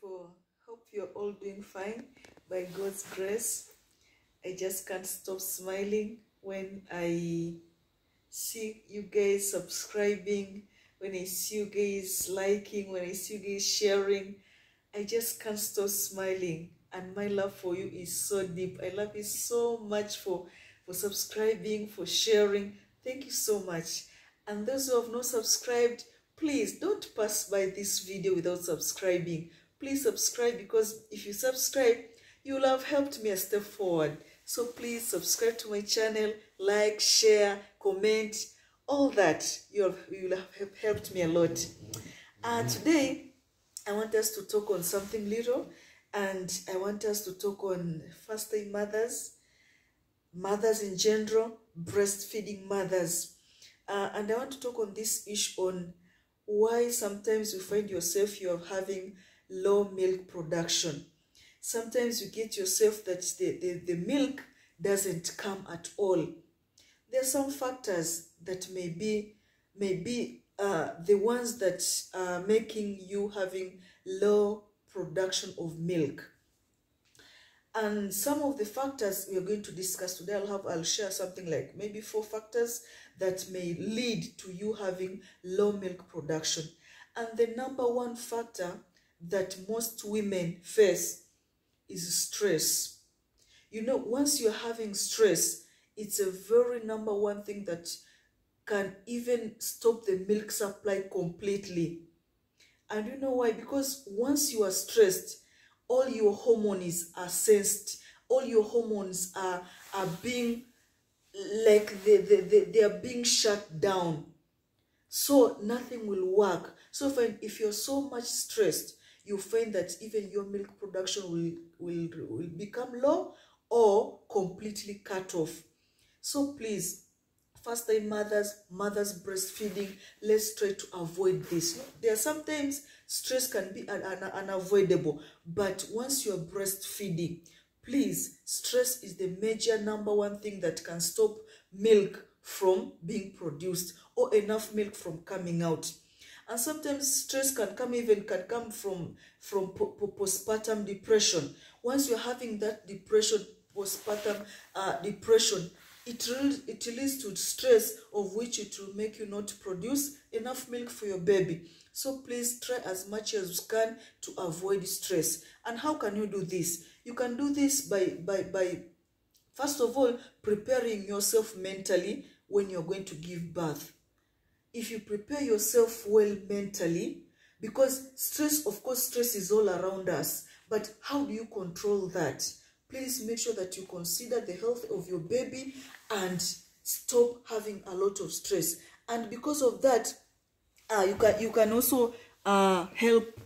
Hope you're all doing fine by God's grace. I just can't stop smiling when I see you guys subscribing, when I see you guys liking, when I see you guys sharing. I just can't stop smiling, and my love for you is so deep. I love you so much for subscribing, for sharing. Thank you so much. And those who have not subscribed, please don't pass by this video without subscribing. Please subscribe, because if you subscribe, you will have helped me a step forward. So please subscribe to my channel, like, share, comment, all that. You will have helped me a lot. Today, I want us to talk on something little, and I want us to talk on first-time mothers, mothers in general, breastfeeding mothers. And I want to talk on this issue on why sometimes you find yourself you are having low milk production. Sometimes you get yourself that the milk doesn't come at all. There are some factors that may be the ones that are making you having low production of milk. And some of the factors we are going to discuss today, I'll share something like maybe 4 factors that may lead to you having low milk production. And the number 1 factor that most women face is stress. You know, once you're having stress, it's a very number 1 thing that can even stop the milk supply completely. And you know why? Because once you are stressed, all your hormones are sensed. All your hormones are being like they are being shut down. So nothing will work. So if you're so much stressed, you find that even your milk production will become low or completely cut off. So please, first-time mothers breastfeeding, let's try to avoid this. There are sometimes stress can be unavoidable, but once you're breastfeeding, please, stress is the major number 1 thing that can stop milk from being produced or enough milk from coming out. And sometimes stress can come from postpartum depression. Once you're having that depression, postpartum depression, it leads to stress, of which it will make you not produce enough milk for your baby. So please try as much as you can to avoid stress. And how can you do this? You can do this by first of all, preparing yourself mentally when you're going to give birth. If you prepare yourself well mentally, because stress, of course, stress is all around us, but how do you control that? Please make sure that you consider the health of your baby and stop having a lot of stress. And because of that, you can also help.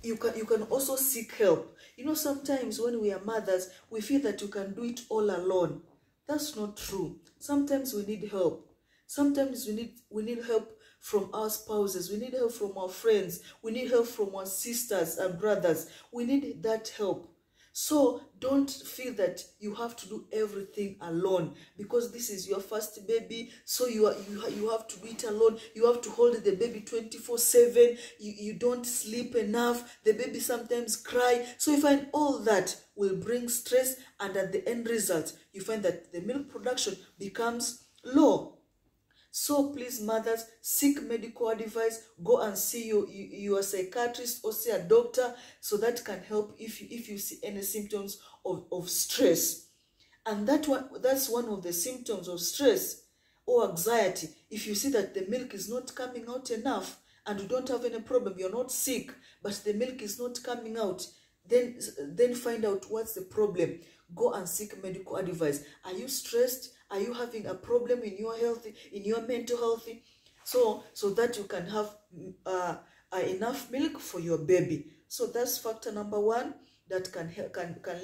You can also seek help. You know, sometimes when we are mothers, we feel that you can do it all alone. That's not true. Sometimes we need help. Sometimes we need help from our spouses. We need help from our friends. We need help from our sisters and brothers. We need that help. So don't feel that you have to do everything alone, because this is your first baby. So you have to do it alone. You have to hold the baby 24/7. You don't sleep enough. The baby sometimes cry. So you find all that will bring stress, and at the end result, you find that the milk production becomes low. So please, mothers, seek medical advice. Go and see your psychiatrist or see a doctor, so that can help if you see any symptoms of stress. And that's one of the symptoms of stress or anxiety. If you see that the milk is not coming out enough and you don't have any problem, you're not sick, but the milk is not coming out, then find out what's the problem. Go and seek medical advice. Are you stressed? Are you having a problem in your health, in your mental health? So that you can have enough milk for your baby. So that's factor number 1 that can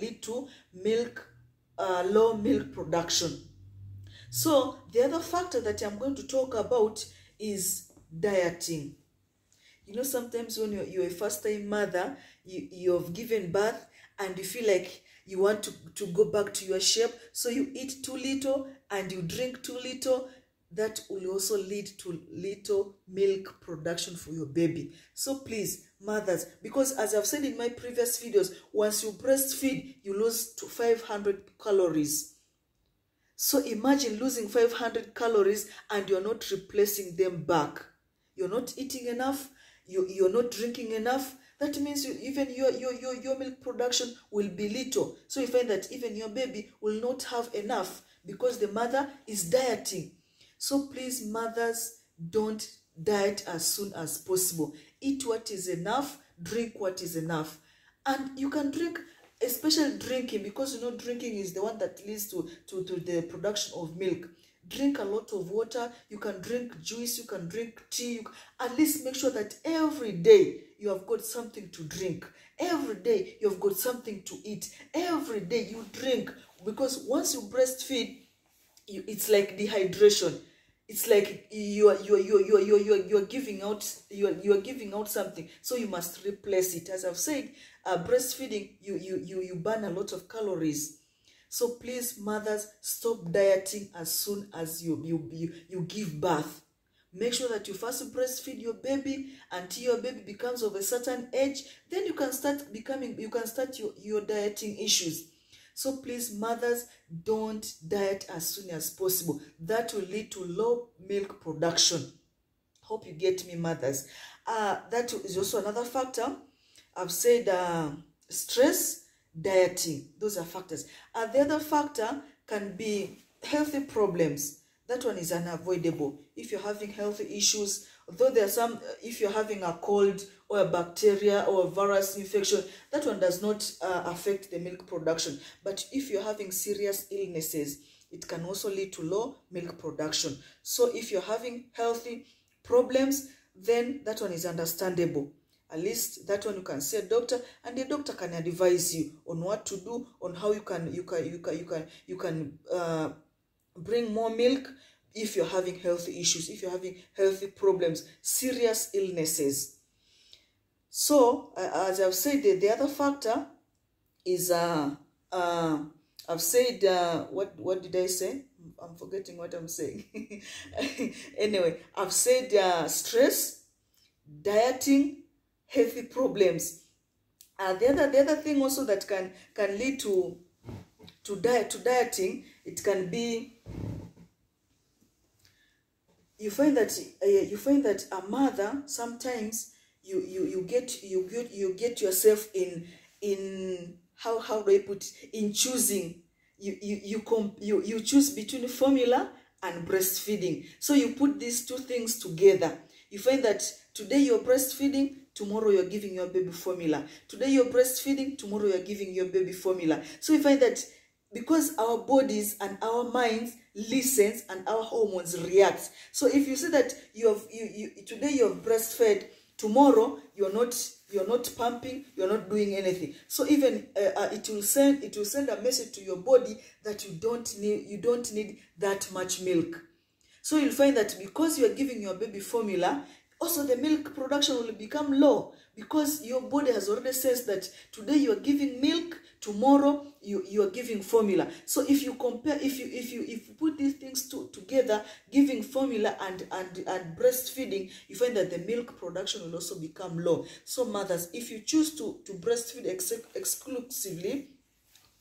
lead to low milk production. So the other factor that I'm going to talk about is dieting. You know, sometimes when you're a first-time mother, you've given birth and you feel like you want to go back to your shape, so you eat too little and you drink too little. That will also lead to little milk production for your baby. So please, mothers, because as I've said in my previous videos, once you breastfeed, you lose to 500 calories. So imagine losing 500 calories and you're not replacing them back. You're not eating enough, you're not drinking enough. That means even your milk production will be little. So you find that even your baby will not have enough because the mother is dieting. So please, mothers, don't diet as soon as possible. Eat what is enough, drink what is enough. And you can drink, especially drinking, because you know drinking is the one that leads to the production of milk. Drink a lot of water. You can drink juice, you can drink tea. At least make sure that every day you have got something to drink. Every day you have got something to eat. Every day you drink, because once you breastfeed, it's like dehydration. It's like you're giving out something, so you must replace it. As I've said, breastfeeding, you burn a lot of calories. So please, mothers, stop dieting as soon as you give birth. Make sure that you first breastfeed your baby until your baby becomes of a certain age. Then you can start your dieting issues. So please, mothers, don't diet as soon as possible. That will lead to low milk production. Hope you get me, mothers. That is also another factor. I've said stress, dieting. Those are factors. The other factor can be healthy problems. That one is unavoidable. If you're having healthy issues, though there are some, if you're having a cold or a bacteria or a virus infection, that one does not affect the milk production. But if you're having serious illnesses, it can also lead to low milk production. So if you're having healthy problems, then that one is understandable. At least that one you can see a doctor, and the doctor can advise you on what to do, on how you can bring more milk if you're having healthy issues, if you're having healthy problems, serious illnesses. So as I've said, the other factor is I've said what did I say? I'm forgetting what I'm saying. Anyway, I've said stress, dieting, healthy problems. The other thing also that can lead to dieting, it can be, you find that a mother, sometimes you get yourself in how do I put it? In choosing, you choose between formula and breastfeeding. So you put these two things together. You find that today you're breastfeeding, tomorrow you're giving your baby formula. Today you're breastfeeding, tomorrow you're giving your baby formula. So you find that because our bodies and our minds listens and our hormones react. So if you see that today you have breastfed, tomorrow you're not pumping, you're not doing anything. So even it will send a message to your body that you don't need that much milk. So you'll find that because you are giving your baby formula, also the milk production will become low, because your body has already says that today you are giving milk, tomorrow you are giving formula. So if you compare, if you put these things together, giving formula and breastfeeding, you find that the milk production will also become low. So mothers, if you choose to breastfeed exclusively,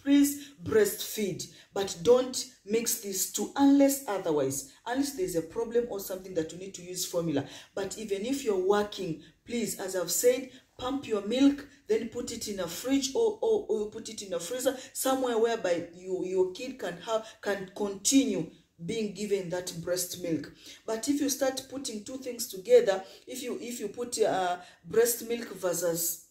please breastfeed, but don't mix these two unless there's a problem or something that you need to use formula. But even if you're working, please, as I've said, pump your milk, then put it in a fridge or put it in a freezer, somewhere whereby your kid can continue being given that breast milk. But if you start putting two things together, if you put breast milk versus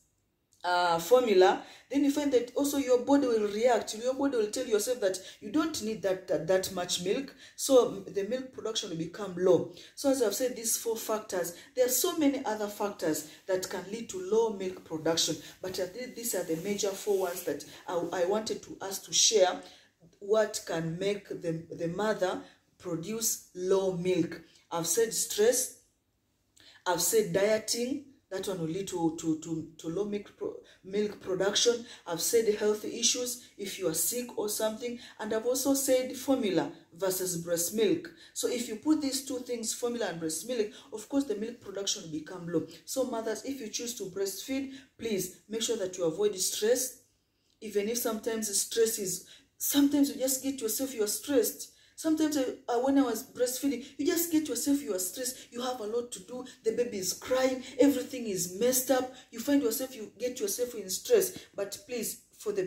formula, then you find that also your body will react. Your body will tell yourself that you don't need that much milk, so the milk production will become low. So as I've said, these four factors, there are so many other factors that can lead to low milk production, but I think these are the major four ones that I wanted us to share, what can make the mother produce low milk. I've said stress, I've said dieting, That one will lead to low milk production. I've said health issues if you are sick or something. And I've also said formula versus breast milk. So if you put these two things, formula and breast milk, of course the milk production will become low. So mothers, if you choose to breastfeed, please make sure that you avoid stress. Even if sometimes stress is, sometimes you just get yourself, you are stressed. Sometimes when I was breastfeeding, you just get yourself, you are stressed, you have a lot to do, the baby is crying, everything is messed up, you find yourself, you get yourself in stress. But please, for the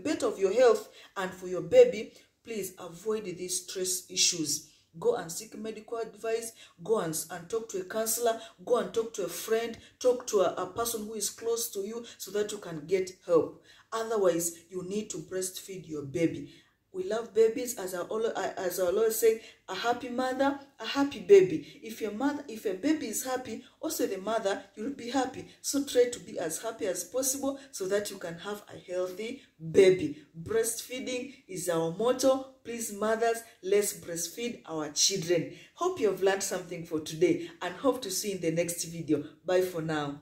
better of your health and for your baby, please avoid these stress issues. Go and seek medical advice, go and talk to a counselor, go and talk to a friend, talk to a person who is close to you so that you can get help. Otherwise, you need to breastfeed your baby. We love babies, as I always say, a happy mother, a happy baby. If a baby is happy, also the mother, you'll be happy. So try to be as happy as possible so that you can have a healthy baby. Breastfeeding is our motto. Please, mothers, let's breastfeed our children. Hope you have learned something for today and hope to see you in the next video. Bye for now.